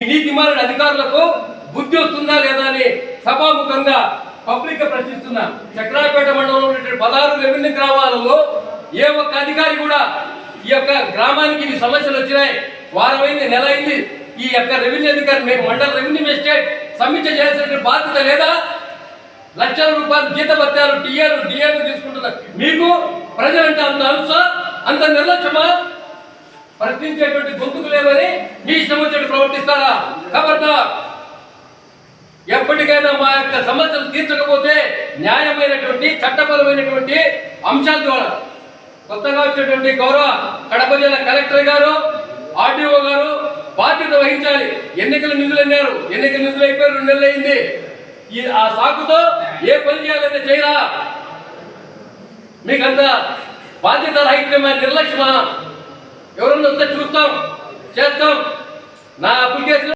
నీతిమాలిన అధికారులకు బుద్ధి వస్తుందా లేదా అని సభాముఖంగా పబ్లిక్ గా ప్రశ్నిస్తున్నా. చక్రాపేట మండలంలో 16 రెవెన్యూ గ్రామాలలో ఏ ఒక్క అధికారి కూడా ఈ యొక్క గ్రామానికి ఇన్ని సమస్యలు వచ్చినాయి, వారమైంది, నెల అయింది, ఈ యొక్క రెవెన్యూ అధికారి మేము మండల రెవెన్యూ మేజిస్ట్రేట్ సమీక్ష చేయాల్సిన బాధ్యత లేదా? లక్షల రూపాయలు జీతభత్యాలు డిఏలు తీసుకుంటున్నారు. మీకు ప్రజలంటే అంత అలుసా, అంత నిర్లక్ష్యమా? ప్రశ్నించేటువంటి గొంతుకు లేవని మీ ఇష్టం వచ్చినట్టు ప్రవర్తిస్తారా? ఖబర్దార్. ఎప్పటికైనా మా యొక్క సమస్యలు తీర్చకపోతే న్యాయమైనటువంటి చట్టపరమైనటువంటి అంశాల ద్వారా కొత్తగా వచ్చినటువంటి గౌరవ కడప జిల్లా కలెక్టర్ గారు, ఆర్డీఓ గారు బాధ్యత వహించాలి. ఎన్నికల నిధులు అన్నారు, ఎన్నికల నిధులు అయిపోయి 2 నెలలు అయింది. ఆ సాకుతో ఏ పని చేయాలంటే చేయరా? మీకంత బాధ్యత రాహిత్యమా, నిర్లక్ష్యమా? ఎవరన్నా వస్తే చూస్తాం, చేస్తాం. నా అప్లికేషన్